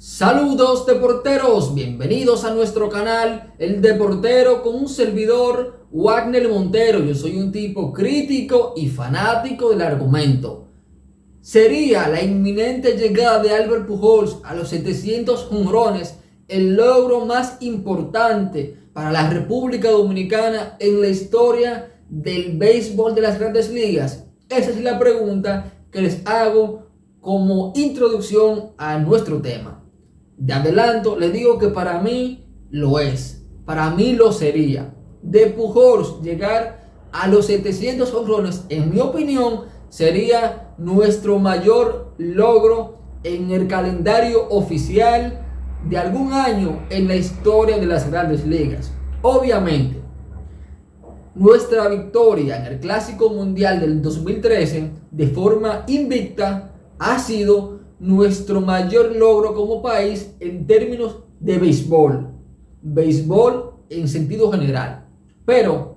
Saludos deporteros, bienvenidos a nuestro canal El Deportero con un servidor Wagner Montero. Yo soy un tipo crítico y fanático del argumento. ¿Sería la inminente llegada de Albert Pujols a los 700 jonrones el logro más importante para la República Dominicana en la historia del béisbol de las Grandes Ligas? Esa es la pregunta que les hago como introducción a nuestro tema. De adelanto les digo que para mí lo es, para mí lo sería. De Pujols llegar a los 700 jonrones, en mi opinión, sería nuestro mayor logro en el calendario oficial de algún año en la historia de las Grandes Ligas. Obviamente, nuestra victoria en el Clásico Mundial del 2013 de forma invicta ha sido nuestro mayor logro como país en términos de béisbol en sentido general. Pero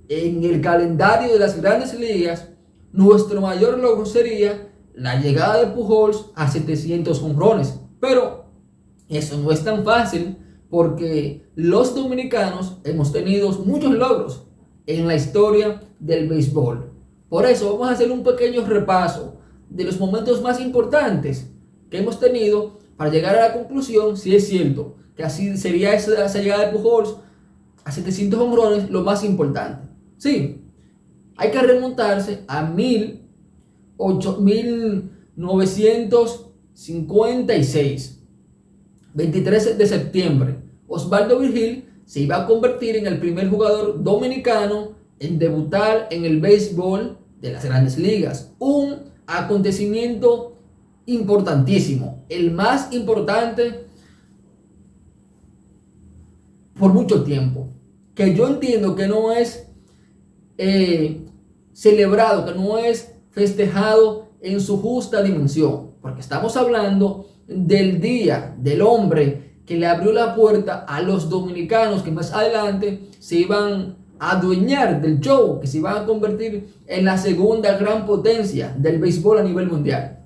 en el calendario de las Grandes Ligas, nuestro mayor logro sería la llegada de Pujols a 700 jonrones. Pero eso no es tan fácil porque los dominicanos hemos tenido muchos logros en la historia del béisbol. Por eso vamos a hacer un pequeño repaso de los momentos más importantes que hemos tenido para llegar a la conclusión si es cierto que así sería esa llegada de Pujols a 700 jonrones lo más importante. Sí, hay que remontarse a 1956, 23 de septiembre. Osvaldo Virgil se iba a convertir en el primer jugador dominicano en debutar en el béisbol de las Grandes Ligas. Un acontecimiento importantísimo, el más importante por mucho tiempo, que yo entiendo que no es celebrado, que no es festejado en su justa dimensión, porque estamos hablando del día del hombre que le abrió la puerta a los dominicanos que más adelante se iban a adueñar del show, que se iban a convertir en la segunda gran potencia del béisbol a nivel mundial.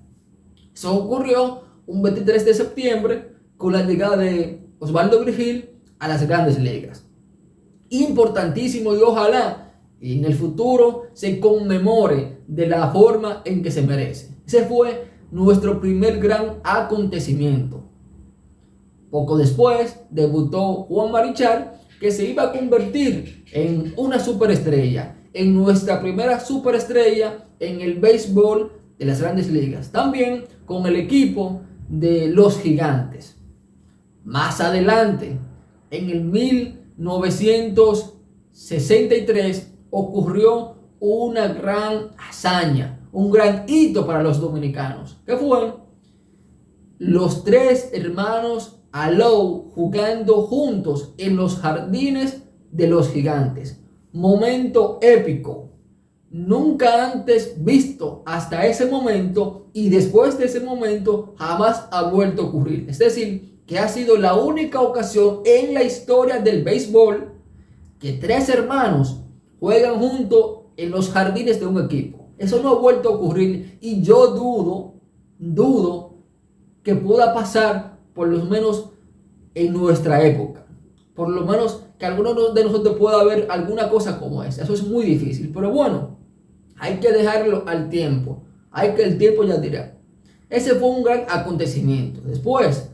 Eso ocurrió un 23 de septiembre con la llegada de Osvaldo Virgil a las Grandes Ligas. Importantísimo, y ojalá en el futuro se conmemore de la forma en que se merece. Ese fue nuestro primer gran acontecimiento. Poco después debutó Juan Marichal, que se iba a convertir en una superestrella, en nuestra primera superestrella en el béisbol de las Grandes Ligas, también con el equipo de los Gigantes. Más adelante, en el 1963, ocurrió una gran hazaña, un gran hito para los dominicanos, que fue los tres hermanos Alou jugando juntos en los jardines de los Gigantes. Momento épico, nunca antes visto hasta ese momento, y después de ese momento jamás ha vuelto a ocurrir. Es decir, que ha sido la única ocasión en la historia del béisbol que tres hermanos juegan juntos en los jardines de un equipo. Eso no ha vuelto a ocurrir, y yo dudo que pueda pasar, por lo menos en nuestra época. Por lo menos que alguno de nosotros pueda ver alguna cosa como esa. Eso es muy difícil, pero bueno, hay que dejarlo al tiempo. El tiempo ya dirá. Ese fue un gran acontecimiento. Después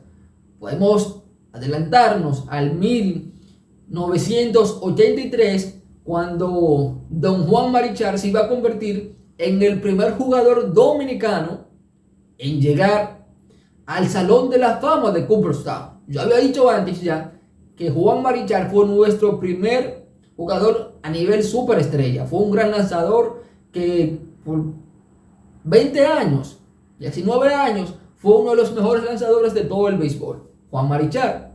podemos adelantarnos al 1983, cuando don Juan Marichal se iba a convertir en el primer jugador dominicano en llegar al Salón de la Fama de Cooperstown. Yo había dicho antes ya que Juan Marichal fue nuestro primer jugador a nivel superestrella. Fue un gran lanzador que por 20 años, 19 años, fue uno de los mejores lanzadores de todo el béisbol, Juan Marichal.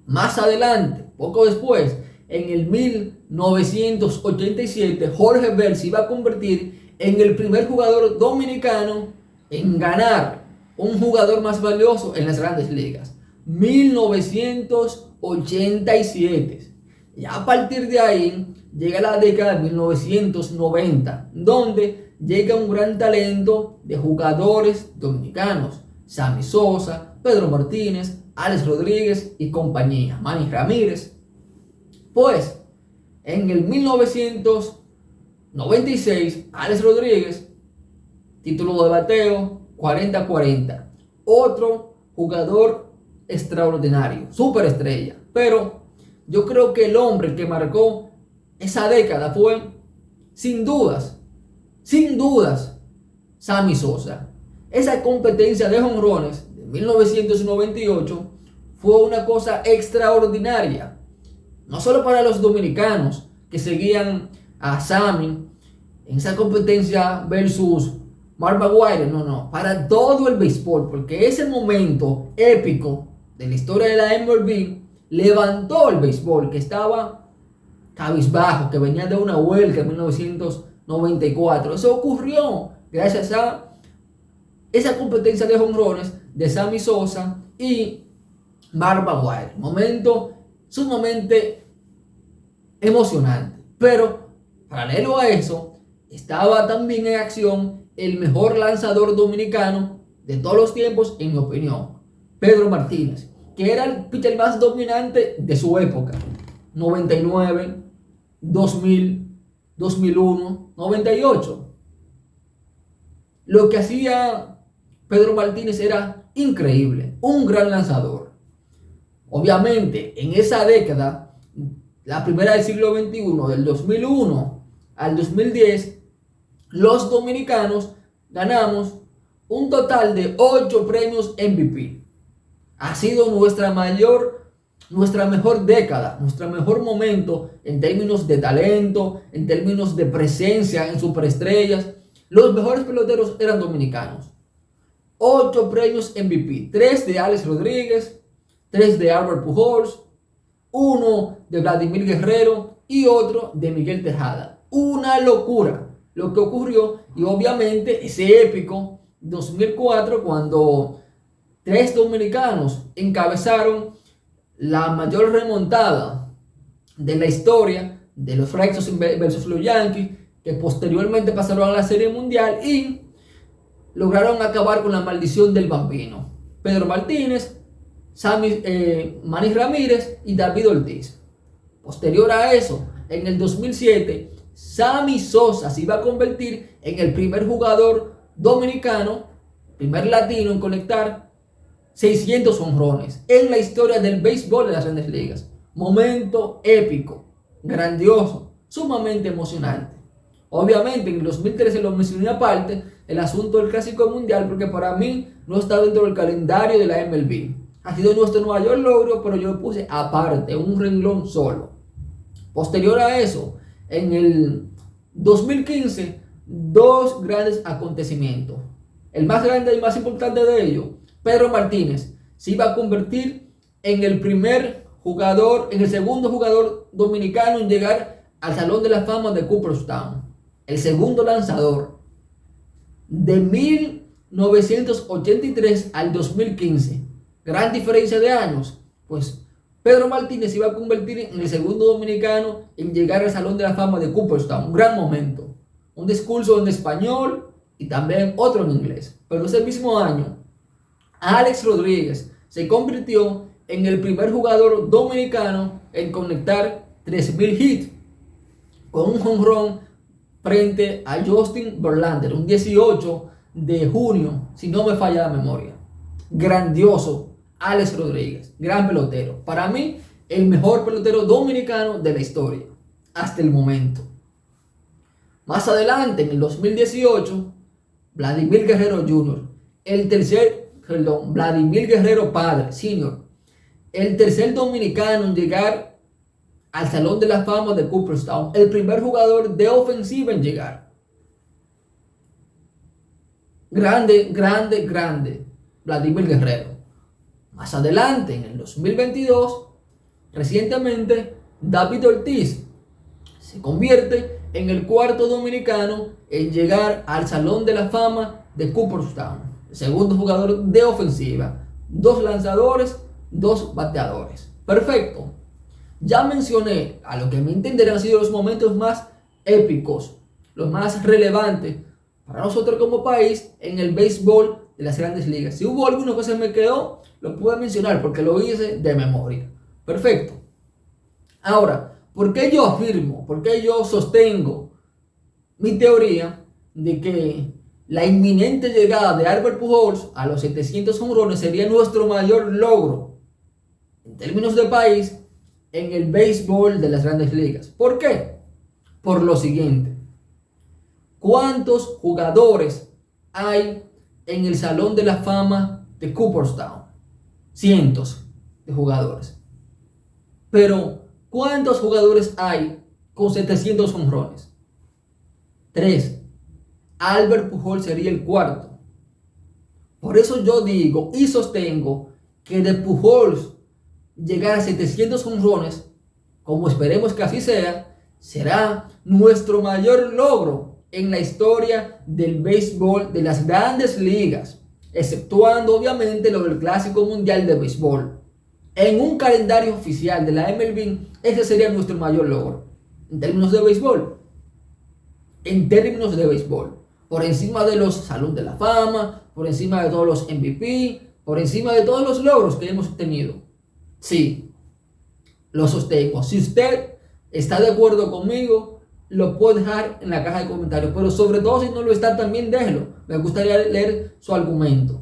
Más adelante, poco después, en el 1987, Jorge Bell se iba a convertir en el primer jugador dominicano en ganar un jugador más valioso en las Grandes Ligas. 1987. Y a partir de ahí llega la década de 1990, donde llega un gran talento de jugadores dominicanos. Sammy Sosa, Pedro Martínez, Alex Rodríguez y compañía, Manny Ramírez. Pues en el 1996, Alex Rodríguez, título de bateo 40-40, otro jugador extraordinario, superestrella. Pero yo creo que el hombre que marcó esa década fue, sin dudas, Sammy Sosa. Esa competencia de jonrones de 1998 fue una cosa extraordinaria. No solo para los dominicanos que seguían a Sammy en esa competencia versus Mark McGwire, no, para todo el béisbol, porque ese momento épico de la historia de la MLB levantó el béisbol, que estaba cabizbajo, que venía de una huelga en 1994. Eso ocurrió gracias a esa competencia de jonrones de Sammy Sosa y Mark McGwire. Momento sumamente emocionante. Pero paralelo a eso, estaba también en acción el mejor lanzador dominicano de todos los tiempos, en mi opinión, Pedro Martínez, que era el pitcher más dominante de su época. 99, 2000, 2001, 98. Lo que hacía Pedro Martínez era increíble, un gran lanzador. Obviamente, en esa década, la primera del siglo XXI, del 2001 al 2010, los dominicanos ganamos un total de 8 premios MVP. Ha sido nuestra mejor década, nuestro mejor momento en términos de talento, en términos de presencia en superestrellas. Los mejores peloteros eran dominicanos. 8 premios MVP, 3 de Alex Rodríguez, 3 de Albert Pujols, 1 de Vladimir Guerrero y otro de Miguel Tejada. Una locura lo que ocurrió, y obviamente ese épico 2004, cuando 3 dominicanos encabezaron la mayor remontada de la historia de los Red Sox versus los Yankees, que posteriormente pasaron a la Serie Mundial y lograron acabar con la maldición del bambino. Pedro Martínez, Manny Ramírez y David Ortiz. Posterior a eso, en el 2007, Sammy Sosa se iba a convertir en el primer jugador dominicano, primer latino en conectar 600 jonrones en la historia del béisbol de las Grandes Ligas. Momento épico, grandioso, sumamente emocionante. Obviamente en el 2013 lo mencioné aparte, el asunto del Clásico Mundial, porque para mí no está dentro del calendario de la MLB. Ha sido nuestro mayor logro, pero yo lo puse aparte, un renglón solo. Posterior a eso, en el 2015, 2 grandes acontecimientos. El más grande y más importante de ellos, Pedro Martínez se iba a convertir en el segundo jugador dominicano en llegar al Salón de la Fama de Cooperstown. El segundo lanzador. De 1983 al 2015. Gran diferencia de años. Pues Pedro Martínez se iba a convertir en el segundo dominicano en llegar al Salón de la Fama de Cooperstown. Un gran momento. Un discurso en español y también otro en inglés. Pero ese mismo año, Alex Rodríguez se convirtió en el primer jugador dominicano en conectar 3,000 hits con un jonrón frente a Justin Verlander, un 18 de junio, si no me falla la memoria. Grandioso Alex Rodríguez, gran pelotero. Para mí, el mejor pelotero dominicano de la historia, hasta el momento. Más adelante, en el 2018, Vladimir Guerrero Jr., Vladimir Guerrero Padre, Senior, el tercer dominicano en llegar al Salón de la Fama de Cooperstown, el primer jugador de ofensiva en llegar. Grande, Vladimir Guerrero. Más adelante, en el 2022, recientemente, David Ortiz se convierte en el cuarto dominicano en llegar al Salón de la Fama de Cooperstown. El segundo jugador de ofensiva. 2 lanzadores, 2 bateadores. Perfecto. Ya mencioné a lo que me entender han sido los momentos más épicos, los más relevantes para nosotros como país en el béisbol de las grandes ligas. Si hubo alguno que se me quedó, lo puedo mencionar porque lo hice de memoria. Perfecto. Ahora, ¿por qué yo afirmo, por qué yo sostengo mi teoría de que la inminente llegada de Albert Pujols a los 700 jonrones sería nuestro mayor logro en términos de país en el béisbol de las grandes ligas? ¿Por qué? Por lo siguiente. ¿Cuántos jugadores hay en el Salón de la Fama de Cooperstown? Cientos de jugadores. Pero, ¿cuántos jugadores hay con 700 jonrones? 3. Albert Pujols sería el cuarto. Por eso yo digo y sostengo que de Pujols llegar a 700 jonrones, como esperemos que así sea, será nuestro mayor logro en la historia del béisbol de las grandes ligas, exceptuando obviamente lo del Clásico Mundial de Béisbol. En un calendario oficial de la MLB, ese sería nuestro mayor logro en términos de béisbol. En términos de béisbol, por encima de los Salón de la Fama, por encima de todos los MVP, por encima de todos los logros que hemos tenido. Sí, lo sostengo. Si usted está de acuerdo conmigo, lo puede dejar en la caja de comentarios, pero sobre todo si no lo está, también déjelo. Me gustaría leer su argumento.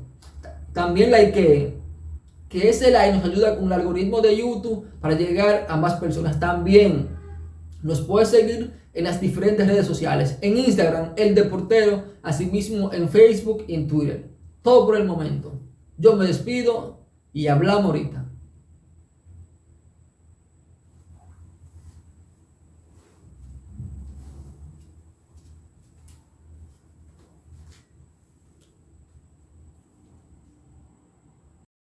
También que ese like nos ayuda con el algoritmo de YouTube para llegar a más personas. También nos puede seguir en las diferentes redes sociales, en Instagram, El Deportero, asimismo en Facebook y en Twitter. Todo por el momento. Yo me despido y hablamos ahorita.